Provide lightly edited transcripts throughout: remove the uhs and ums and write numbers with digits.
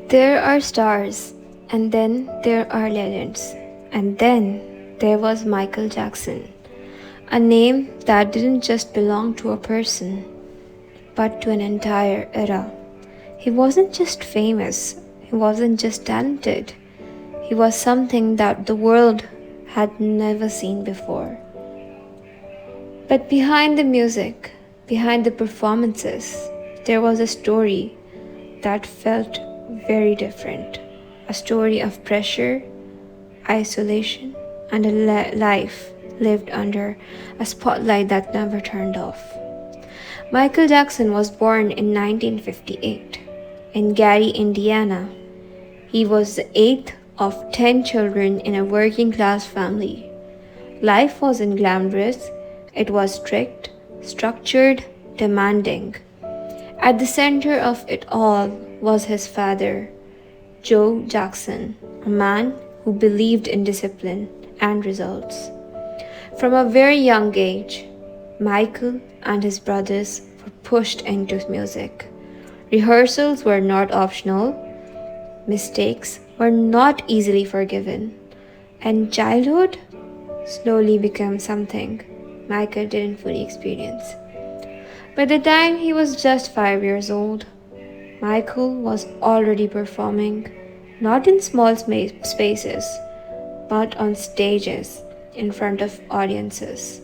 There are stars, and then there are legends, and then there was Michael Jackson, a name that didn't just belong to a person, but to an entire era. He wasn't just famous, he wasn't just talented, he was something that the world had never seen before. But behind the music, behind the performances, there was a story that felt very different. A story of pressure, isolation, and a life lived under a spotlight that never turned off. Michael Jackson was born in 1958 in Gary, Indiana. He was the eighth of 10 children in a working class family. Life wasn't glamorous, it was strict, structured, demanding. At the center of it all was his father, Joe Jackson, a man who believed in discipline and results. From a very young age, Michael and his brothers were pushed into music. Rehearsals were not optional, mistakes were not easily forgiven, and childhood slowly became something Michael didn't fully experience. By the time he was just 5 years old, Michael was already performing, not in small spaces, but on stages in front of audiences.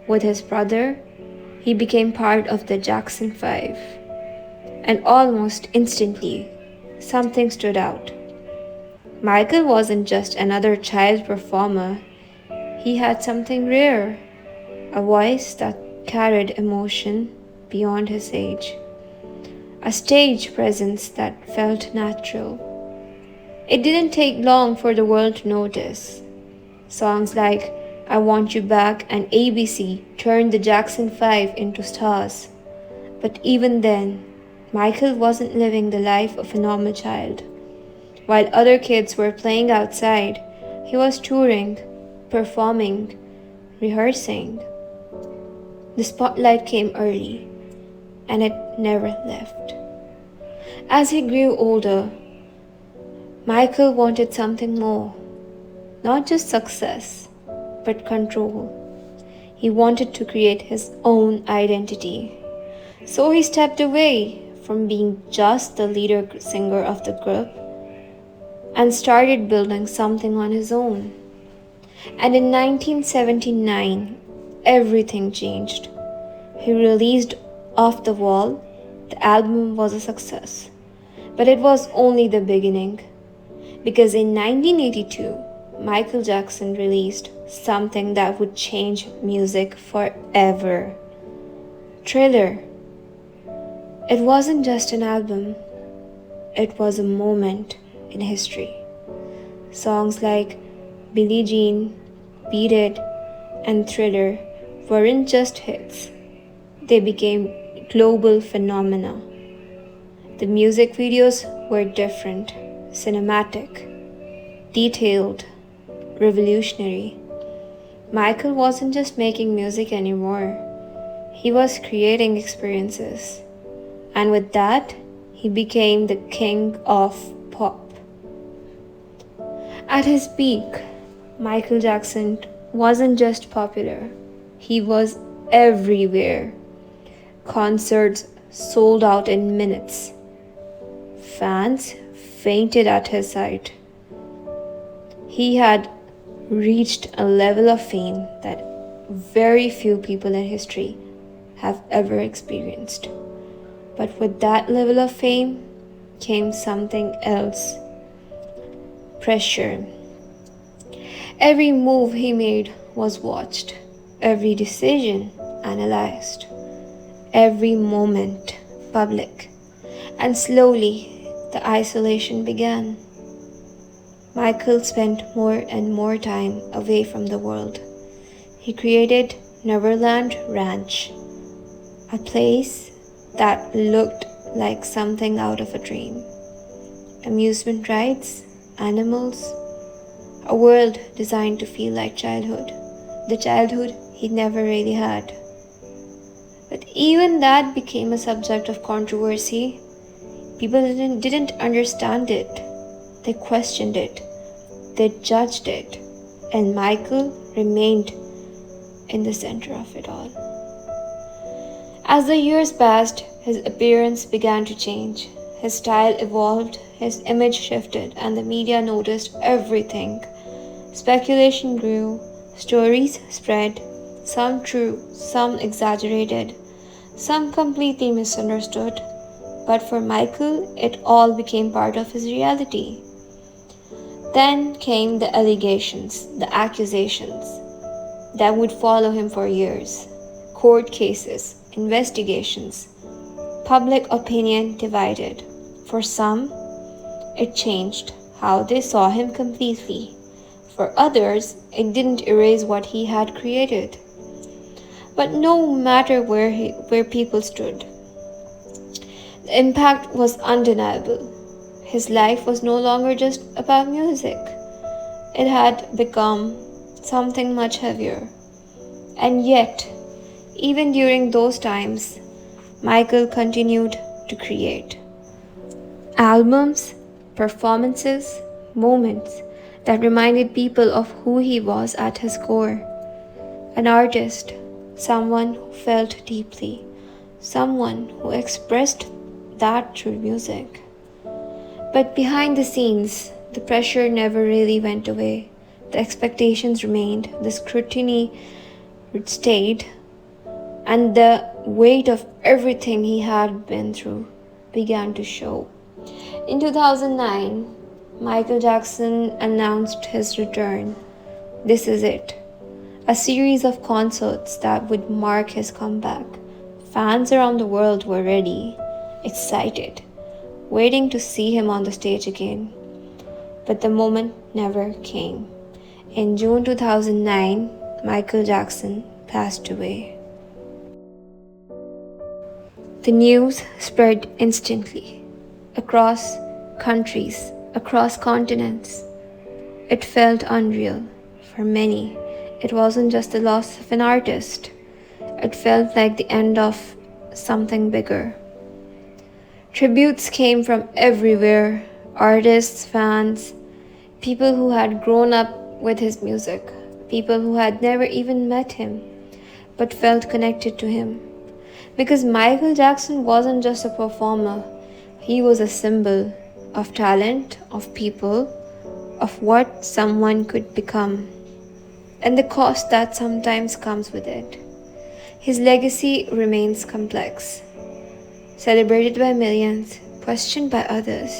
With his brother, he became part of the Jackson 5, and almost instantly, something stood out. Michael wasn't just another child performer, he had something rare, a voice that carried emotion beyond his age, a stage presence that felt natural. It didn't take long for the world to notice. Songs like I Want You Back and ABC turned the Jackson 5 into stars. But even then, Michael wasn't living the life of a normal child. While other kids were playing outside, he was touring, performing, rehearsing. The spotlight came early, and it never left. As he grew older, Michael wanted something more, not just success, but control. He wanted to create his own identity. So he stepped away from being just the leader singer of the group and started building something on his own. And in 1979, everything changed. He released Off the Wall. The album was a success. But it was only the beginning. Because in 1982, Michael Jackson released something that would change music forever. Thriller. It wasn't just an album, it was a moment in history. Songs like Billie Jean, Beat It, and Thriller weren't just hits, they became global phenomena. The music videos were different, cinematic, detailed, revolutionary. Michael wasn't just making music anymore, he was creating experiences. And with that, he became the king of pop. At his peak, Michael Jackson wasn't just popular, he was everywhere. Concerts sold out in minutes. Fans fainted at his sight. He had reached a level of fame that very few people in history have ever experienced. But with that level of fame came something else: pressure. Every move he made was watched, every decision analyzed, every moment public. And slowly, the isolation began. Michael spent more and more time away from the world. He created Neverland Ranch, a place that looked like something out of a dream. Amusement rides, animals, a world designed to feel like childhood, the childhood he never really had. But even that became a subject of controversy. People didn't understand it. They questioned it. They judged it. And Michael remained in the center of it all. As the years passed, his appearance began to change. His style evolved, his image shifted, and the media noticed everything. Speculation grew, stories spread, some true, some exaggerated, some completely misunderstood. But for Michael, it all became part of his reality. Then came the allegations, the accusations that would follow him for years. Court cases, investigations, public opinion divided. For some, it changed how they saw him completely. For others, it didn't erase what he had created. But no matter where people stood, the impact was undeniable. His life was no longer just about music. It had become something much heavier. And yet, even during those times, Michael continued to create albums, performances, moments that reminded people of who he was at his core. An artist, someone who felt deeply, someone who expressed that through music. But behind the scenes, the pressure never really went away. The expectations remained, the scrutiny stayed, and the weight of everything he had been through began to show. In 2009, Michael Jackson announced his return. This is it. A series of concerts that would mark his comeback. Fans around the world were ready, excited, waiting to see him on the stage again. But the moment never came. In June 2009, Michael Jackson passed away. The news spread instantly, across countries, across continents. It felt unreal. For many, it wasn't just the loss of an artist. It felt like the end of something bigger. Tributes came from everywhere, artists, fans, people who had grown up with his music, people who had never even met him but felt connected to him. Because Michael Jackson wasn't just a performer, he was a symbol of talent, of people, of what someone could become, and the cost that sometimes comes with it. His legacy remains complex, celebrated by millions, questioned by others,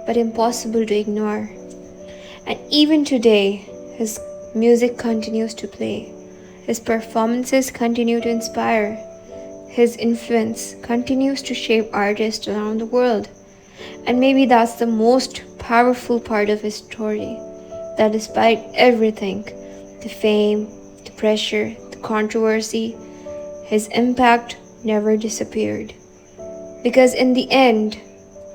but impossible to ignore. And even today, his music continues to play. His performances continue to inspire. His influence continues to shape artists around the world. And maybe that's the most powerful part of his story, that despite everything, the fame, the pressure, the controversy, his impact never disappeared. Because in the end,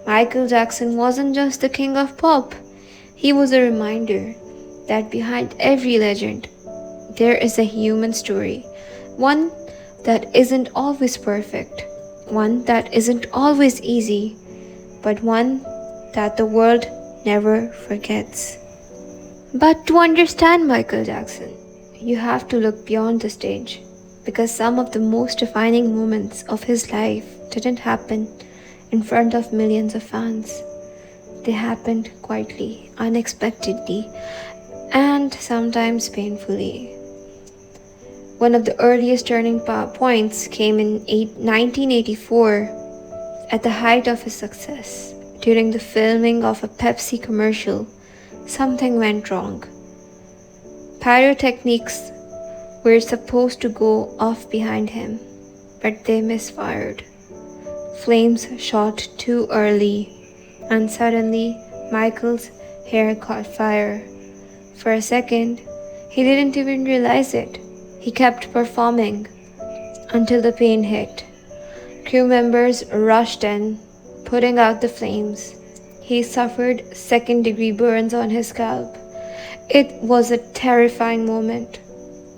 Michael Jackson wasn't just the king of pop. He was a reminder that behind every legend, there is a human story. One that isn't always perfect, one that isn't always easy, but one that the world never forgets. But to understand Michael Jackson, you have to look beyond the stage, because some of the most defining moments of his life didn't happen in front of millions of fans. They happened quietly, unexpectedly, and sometimes painfully. One of the earliest turning points came in 1984 at the height of his success. During the filming of a Pepsi commercial, something went wrong. Pyrotechnics were supposed to go off behind him, but they misfired. Flames shot too early, and suddenly Michael's hair caught fire. For a second, he didn't even realize it. He kept performing until the pain hit. Crew members rushed in, putting out the flames. He suffered second-degree burns on his scalp. It was a terrifying moment,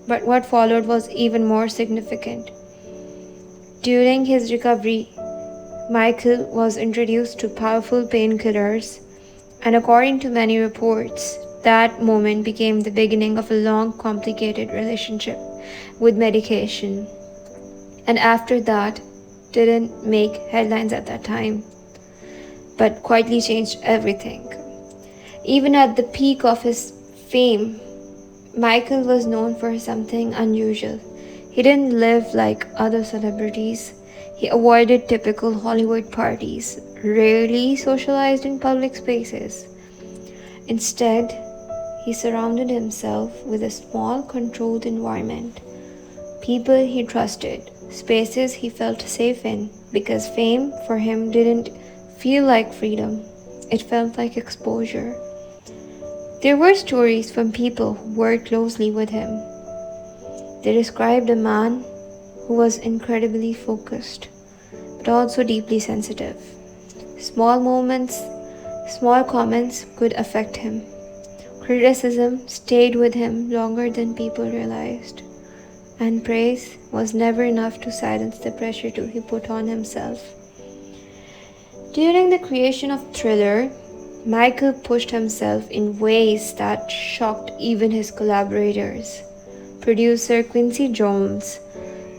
but what followed was even more significant. During his recovery, Michael was introduced to powerful painkillers, and according to many reports, that moment became the beginning of a long, complicated relationship with medication. And after that, didn't make headlines at that time, but quietly changed everything. Even at the peak of his fame, Michael was known for something unusual. He didn't live like other celebrities. He avoided typical Hollywood parties, rarely socialized in public spaces. Instead, he surrounded himself with a small, controlled environment, people he trusted, spaces he felt safe in, because fame for him didn't feel like freedom, it felt like exposure. There were stories from people who worked closely with him. They described a man who was incredibly focused, but also deeply sensitive. Small moments, small comments could affect him. Criticism stayed with him longer than people realized, and praise was never enough to silence the pressure he put on himself. During the creation of Thriller, Michael pushed himself in ways that shocked even his collaborators. Producer Quincy Jones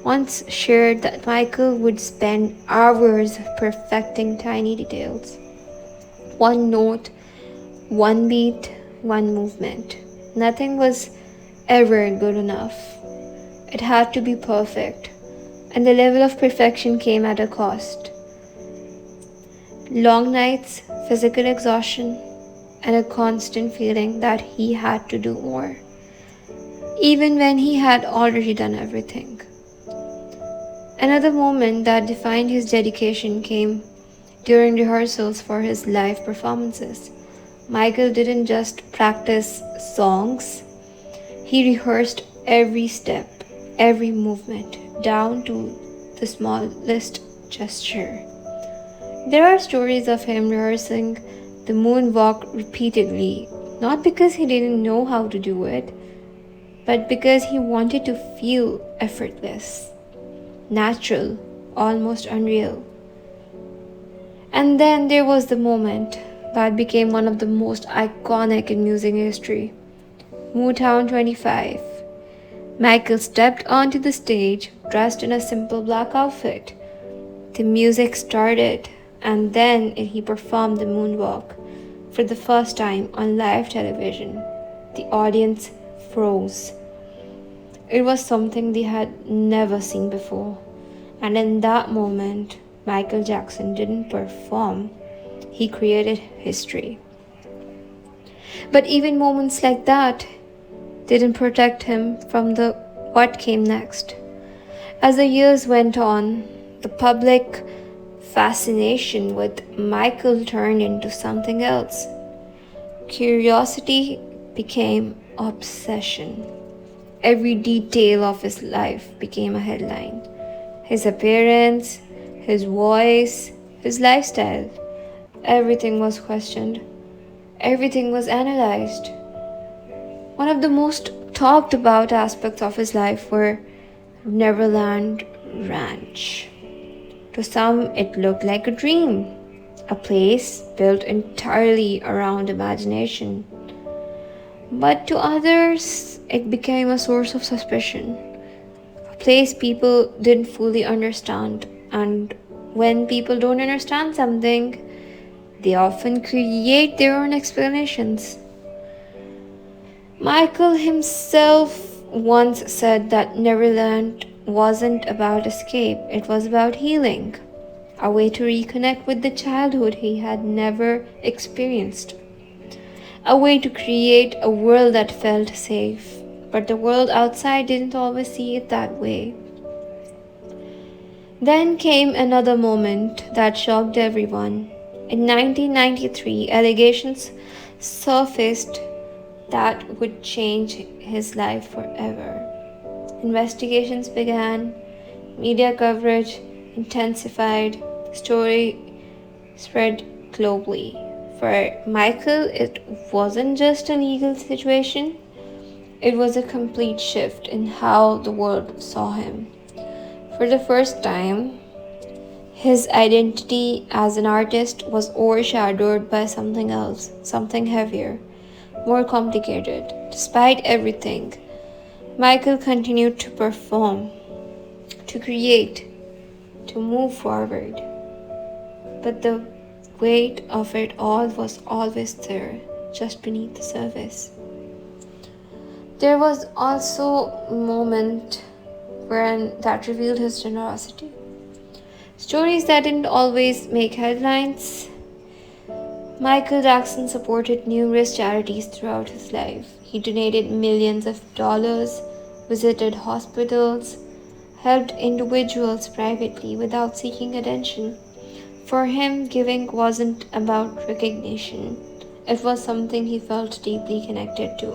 once shared that Michael would spend hours perfecting tiny details. One note, one beat, one movement. Nothing was ever good enough. It had to be perfect, and the level of perfection came at a cost. Long nights, physical exhaustion, and a constant feeling that he had to do more, even when he had already done everything. Another moment that defined his dedication came during rehearsals for his live performances. Michael didn't just practice songs, he rehearsed every step, every movement, down to the smallest gesture. There are stories of him rehearsing the moonwalk repeatedly, not because he didn't know how to do it, but because he wanted to feel effortless, natural, almost unreal. And then there was the moment that became one of the most iconic in music history, Motown 25. Michael stepped onto the stage dressed in a simple black outfit. The music started, and then he performed the moonwalk for the first time on live television. The audience froze. It was something they had never seen before. And in that moment, Michael Jackson didn't perform, he created history. But even moments like that didn't protect him from the what came next. As the years went on, the public fascination with Michael turned into something else. Curiosity became obsession. Every detail of his life became a headline. His appearance, his voice, his lifestyle. Everything was questioned. Everything was analyzed. One of the most talked about aspects of his life were Neverland Ranch. To some, it looked like a dream, a place built entirely around imagination. But to others, it became a source of suspicion, a place people didn't fully understand. And when people don't understand something, they often create their own explanations. Michael himself once said that Neverland wasn't about escape, it was about healing, a way to reconnect with the childhood he had never experienced, a way to create a world that felt safe. But the world outside didn't always see it that way. Then came another moment that shocked everyone. In 1993, allegations surfaced that would change his life forever. Investigations began, media coverage intensified, the story spread globally. For Michael, it wasn't just a legal situation, it was a complete shift in how the world saw him. For the first time, His identity as an artist was overshadowed by something else, something heavier, more complicated. Despite everything, Michael continued to perform, to create, to move forward. But the weight of it all was always there, just beneath the surface. There was also a moment when that revealed his generosity. Stories that didn't always make headlines. Michael Jackson supported numerous charities throughout his life. He donated millions of dollars, visited hospitals, helped individuals privately without seeking attention. For him, giving wasn't about recognition, it was something he felt deeply connected to.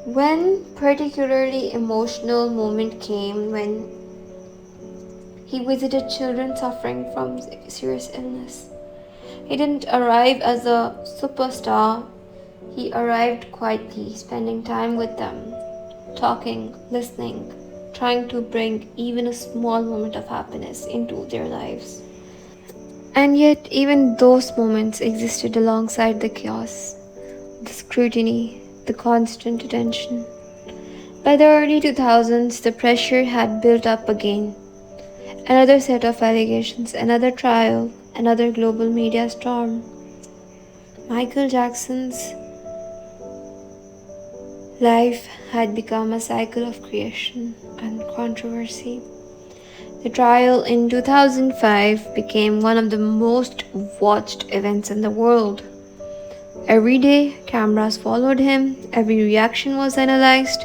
One particularly emotional moment came when he visited children suffering from serious illness. He didn't arrive as a superstar, he arrived quietly, spending time with them, talking, listening, trying to bring even a small moment of happiness into their lives. And yet, even those moments existed alongside the chaos, the scrutiny, the constant attention. By the early 2000s, the pressure had built up again. Another set of allegations, another trial, another global media storm. Michael Jackson's life had become a cycle of creation and controversy. The trial in 2005 became one of the most watched events in the world. Every day, cameras followed him, every reaction was analyzed.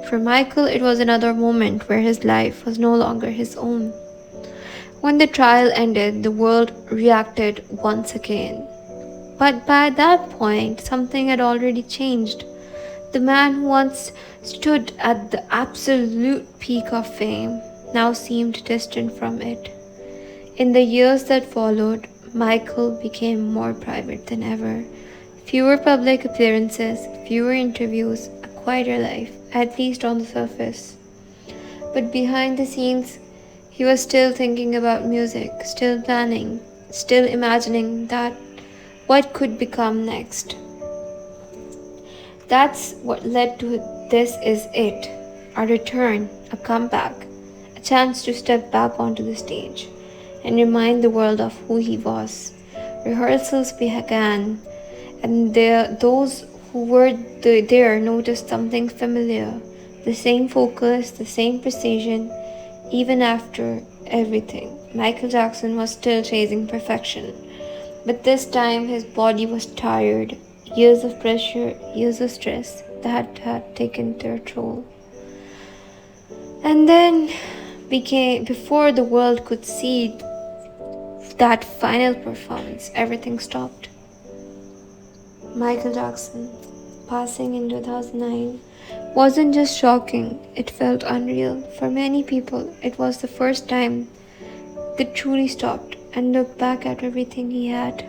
For Michael, it was another moment where his life was no longer his own. When the trial ended, the world reacted once again. But by that point, something had already changed. The man who once stood at the absolute peak of fame now seemed distant from it. In the years that followed, Michael became more private than ever. Fewer public appearances, fewer interviews, a quieter life, at least on the surface. But behind the scenes, he was still thinking about music, still planning, still imagining that what could become next. That's what led to This Is It, a return, a comeback, a chance to step back onto the stage and remind the world of who he was. Rehearsals began, and those who were there noticed something familiar, the same focus, the same precision, even after everything. Michael Jackson was still chasing perfection, but this time his body was tired. Years of pressure, years of stress that had taken their toll. And then, before the world could see that final performance, everything stopped. Michael Jackson passing in 2009 wasn't just shocking, it felt unreal. For many people, it was the first time they truly stopped and looked back at everything he had.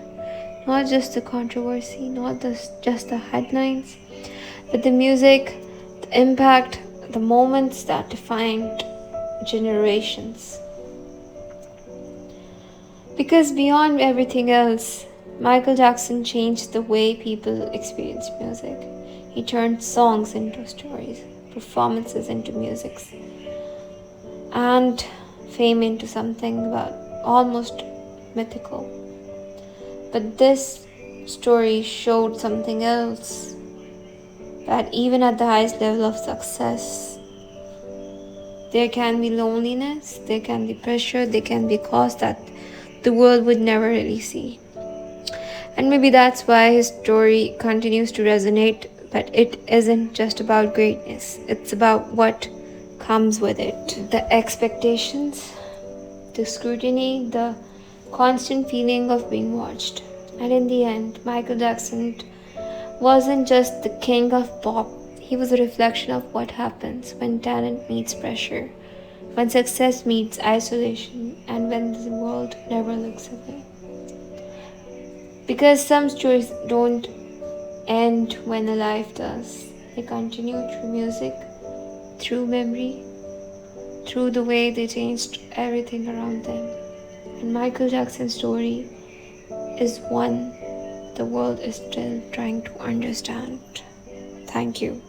Not just the controversy, just the headlines, but the music, the impact, the moments that defined generations. Because beyond everything else, Michael Jackson changed the way people experience music. He turned songs into stories, performances into music, and fame into something about almost mythical. But this story showed something else, that even at the highest level of success, there can be loneliness, there can be pressure, there can be cost that the world would never really see. And maybe that's why his story continues to resonate, but it isn't just about greatness, it's about what comes with it. The expectations, the scrutiny, the constant feeling of being watched. And in the end, Michael Jackson wasn't just the king of pop, he was a reflection of what happens when talent meets pressure, when success meets isolation, and when the world never looks away. Because some stories don't end when a life does, they continue through music, through memory, through the way they changed everything around them. And Michael Jackson's story is one the world is still trying to understand. Thank you.